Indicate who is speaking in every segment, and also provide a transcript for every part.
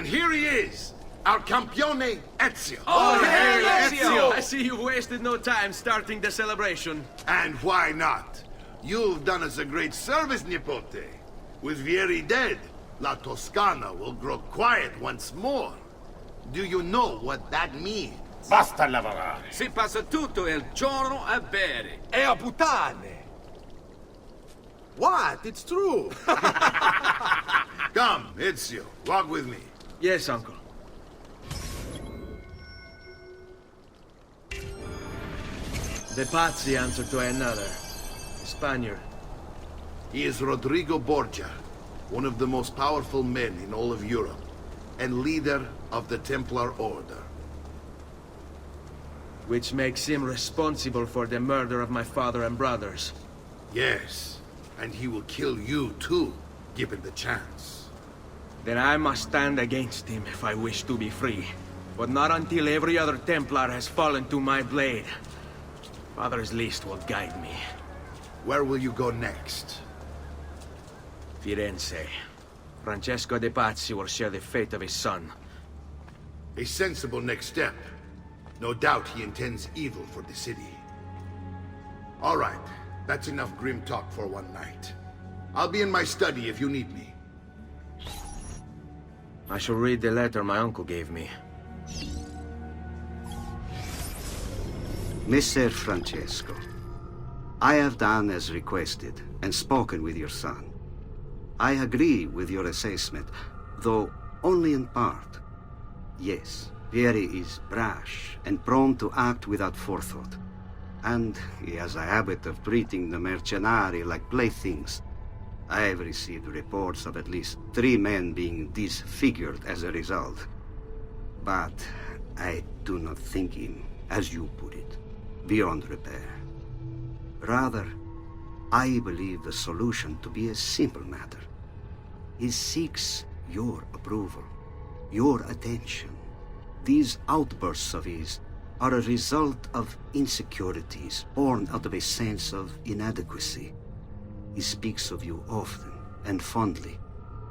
Speaker 1: And here he is, our Campione Ezio.
Speaker 2: Oh, hey,
Speaker 3: Ezio!
Speaker 2: I see you wasted no time starting the celebration.
Speaker 1: And why not? You've done us a great service, Nipote. With Vieri dead, La Toscana will grow quiet once more. Do you know what that means?
Speaker 3: Basta lavorare.
Speaker 2: Si passa tutto il giorno a bere.
Speaker 4: E a puttane! What? It's true!
Speaker 1: Come, Ezio, walk with me.
Speaker 2: Yes, uncle. The Pazzi answer to another. A Spaniard.
Speaker 1: He is Rodrigo Borgia, one of the most powerful men in all of Europe, and leader of the Templar Order.
Speaker 2: Which makes him responsible for the murder of my father and brothers.
Speaker 1: Yes, and he will kill you too, given the chance.
Speaker 2: Then I must stand against him if I wish to be free. But not until every other Templar has fallen to my blade. Father's list will guide me.
Speaker 1: Where will you go next?
Speaker 2: Firenze. Francesco de Pazzi will share the fate of his son.
Speaker 1: A sensible next step. No doubt he intends evil for the city. All right, that's enough grim talk for one night. I'll be in my study if you need me.
Speaker 2: I shall read the letter my uncle gave me.
Speaker 5: Messer Francesco, I have done as requested and spoken with your son. I agree with your assessment, though only in part. Yes, Vieri is brash and prone to act without forethought. And he has a habit of treating the mercenari like playthings. I have received reports of at least 3 men being disfigured as a result. But I do not think him, as you put it, beyond repair. Rather, I believe the solution to be a simple matter. He seeks your approval, your attention. These outbursts of his are a result of insecurities born out of a sense of inadequacy. He speaks of you often and fondly,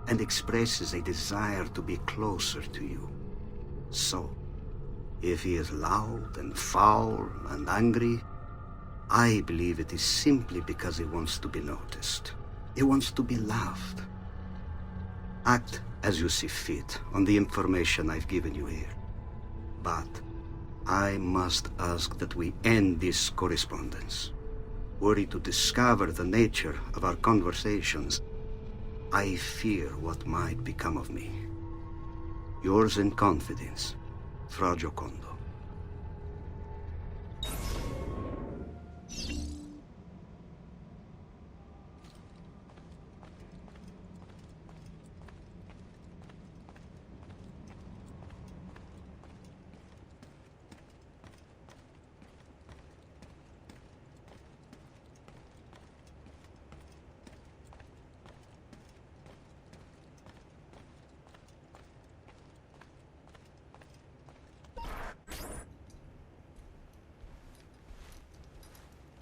Speaker 5: and expresses a desire to be closer to you. So, if he is loud and foul and angry, I believe it is simply because he wants to be noticed. He wants to be loved. Act as you see fit on the information I've given you here. But I must ask that we end this correspondence. Were he to discover the nature of our conversations, I fear what might become of me. Yours in confidence, Fra Giocondo.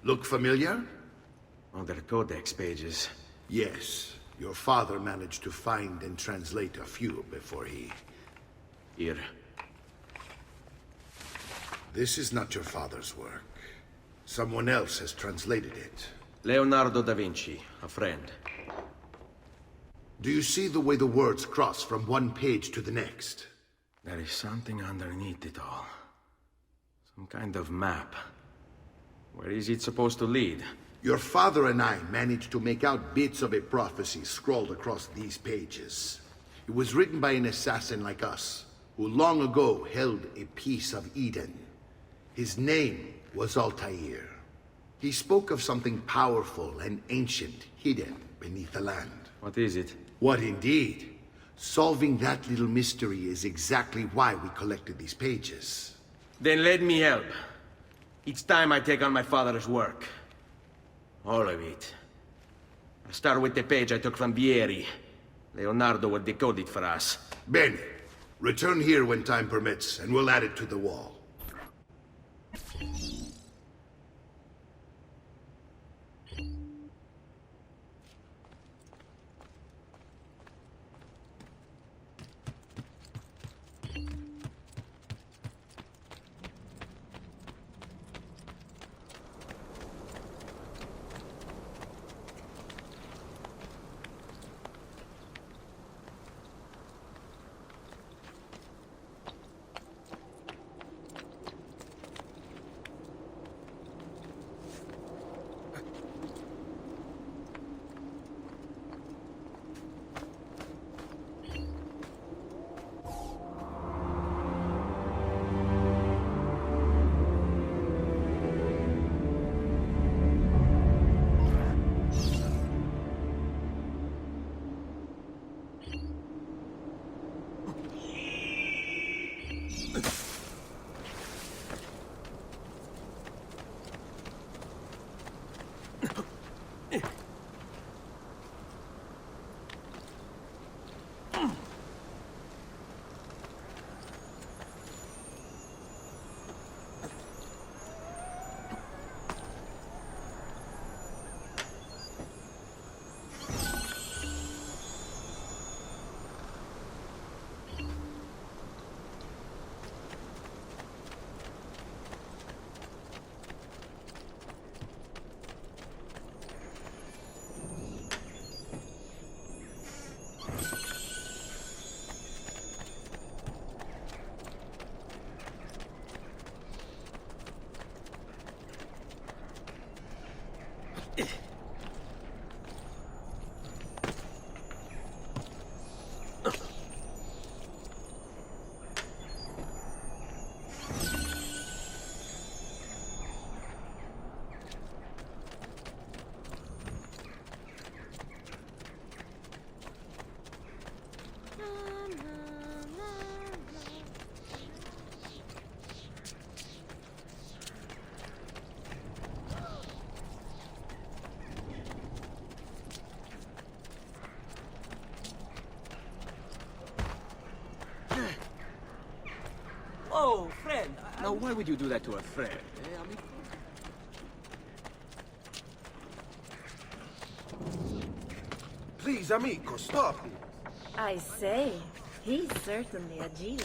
Speaker 1: Look familiar?
Speaker 2: On their codex pages.
Speaker 1: Yes. Your father managed to find and translate a few before he...
Speaker 2: Here.
Speaker 1: This is not your father's work. Someone else has translated it.
Speaker 2: Leonardo da Vinci, a friend.
Speaker 1: Do you see the way the words cross from one page to the next?
Speaker 2: There is something underneath it all. Some kind of map. Where is it supposed to lead?
Speaker 1: Your father and I managed to make out bits of a prophecy scrawled across these pages. It was written by an assassin like us, who long ago held a piece of Eden. His name was Altair. He spoke of something powerful and ancient hidden beneath the land.
Speaker 2: What is it?
Speaker 1: What indeed? Solving that little mystery is exactly why we collected these pages.
Speaker 2: Then let me help. Each time I take on my father's work. All of it. I'll start with the page I took from Vieri. Leonardo will decode it for us.
Speaker 1: Bene. Return here when time permits, and we'll add it to the wall.
Speaker 4: Oh, friend.
Speaker 2: Now, why would you do that to a friend?
Speaker 4: Please, amico, stop it.
Speaker 3: I say, he's certainly agile.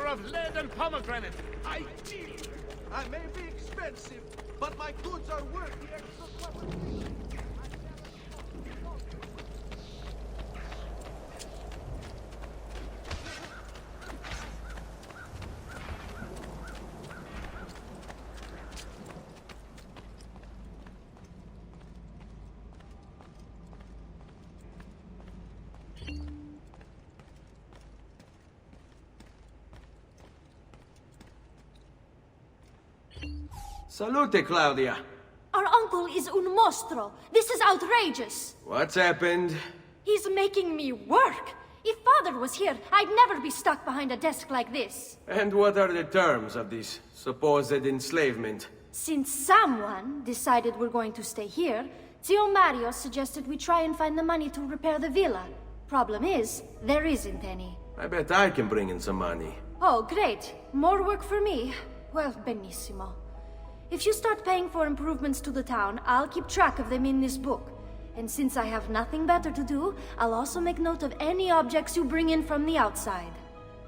Speaker 4: Of lead and pomegranate. Ideal. I may be expensive, but my goods are worth the extra quality.
Speaker 2: Salute, Claudia.
Speaker 3: Our uncle is un mostro. This is outrageous.
Speaker 2: What's happened?
Speaker 3: He's making me work. If Father was here, I'd never be stuck behind a desk like this.
Speaker 2: And what are the terms of this supposed enslavement?
Speaker 3: Since someone decided we're going to stay here, Zio Mario suggested we try and find the money to repair the villa. Problem is, there isn't any.
Speaker 2: I bet I can bring in some money.
Speaker 3: Oh, great. More work for me. Well, benissimo. If you start paying for improvements to the town, I'll keep track of them in this book. And since I have nothing better to do, I'll also make note of any objects you bring in from the outside.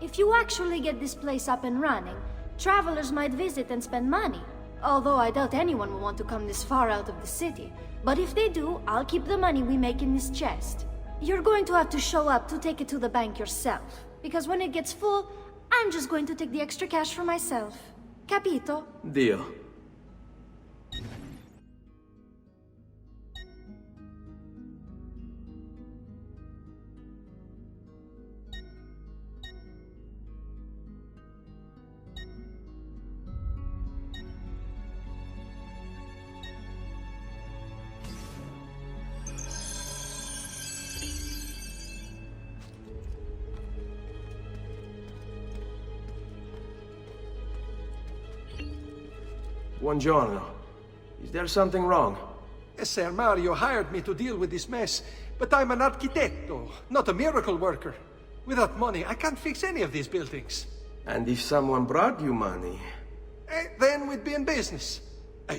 Speaker 3: If you actually get this place up and running, travelers might visit and spend money. Although I doubt anyone will want to come this far out of the city. But if they do, I'll keep the money we make in this chest. You're going to have to show up to take it to the bank yourself. Because when it gets full, I'm just going to take the extra cash for myself. Capito?
Speaker 2: Deal. Buongiorno. Is there something wrong?
Speaker 4: Ser Mario hired me to deal with this mess, but I'm an architetto, not a miracle worker. Without money, I can't fix any of these buildings.
Speaker 2: And if someone brought you money?
Speaker 4: Then we'd be in business.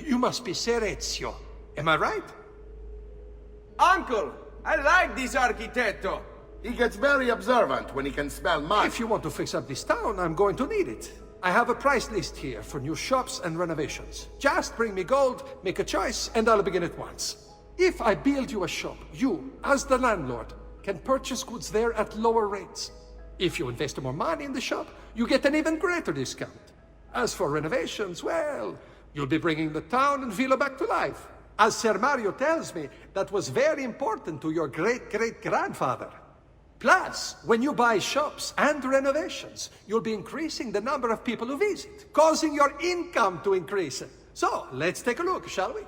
Speaker 4: You must be Ser Ezio. Am I right?
Speaker 2: Uncle! I like this architetto!
Speaker 1: He gets very observant when he can smell mud.
Speaker 4: If you want to fix up this town, I'm going to need it. I have a price list here for new shops and renovations. Just bring me gold, make a choice, and I'll begin at once. If I build you a shop, you, as the landlord, can purchase goods there at lower rates. If you invest more money in the shop, you get an even greater discount. As for renovations, well, you'll be bringing the town and villa back to life. As Ser Mario tells me, that was very important to your great-great-grandfather. Plus, when you buy shops and renovations, you'll be increasing the number of people who visit, causing your income to increase. So, let's take a look, shall we?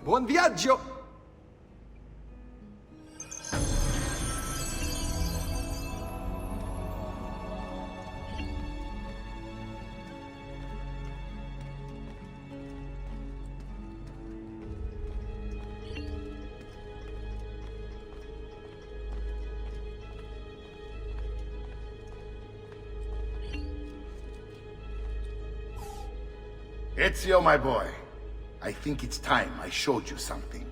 Speaker 4: Buon viaggio!
Speaker 1: Ezio, my boy. I think it's time I showed you something.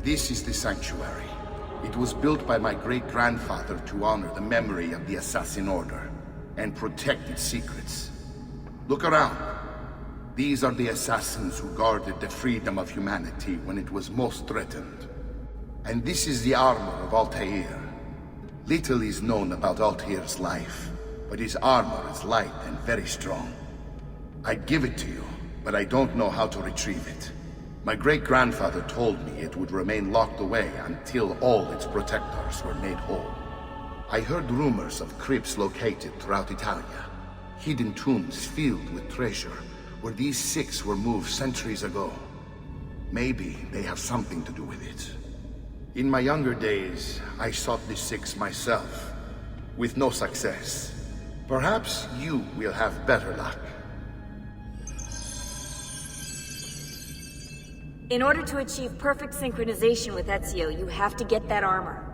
Speaker 1: This is the sanctuary. It was built by my great-grandfather to honor the memory of the Assassin Order and protect its secrets. Look around. These are the assassins who guarded the freedom of humanity when it was most threatened. And this is the armor of Altair. Little is known about Altair's life, but his armor is light and very strong. I'd give it to you, but I don't know how to retrieve it. My great-grandfather told me it would remain locked away until all its protectors were made whole. I heard rumors of crypts located throughout Italia, hidden tombs filled with treasure, where these six were moved centuries ago. Maybe they have something to do with it. In my younger days, I sought the six myself, with no success. Perhaps you will have better luck.
Speaker 6: In order to achieve perfect synchronization with Ezio, you have to get that armor.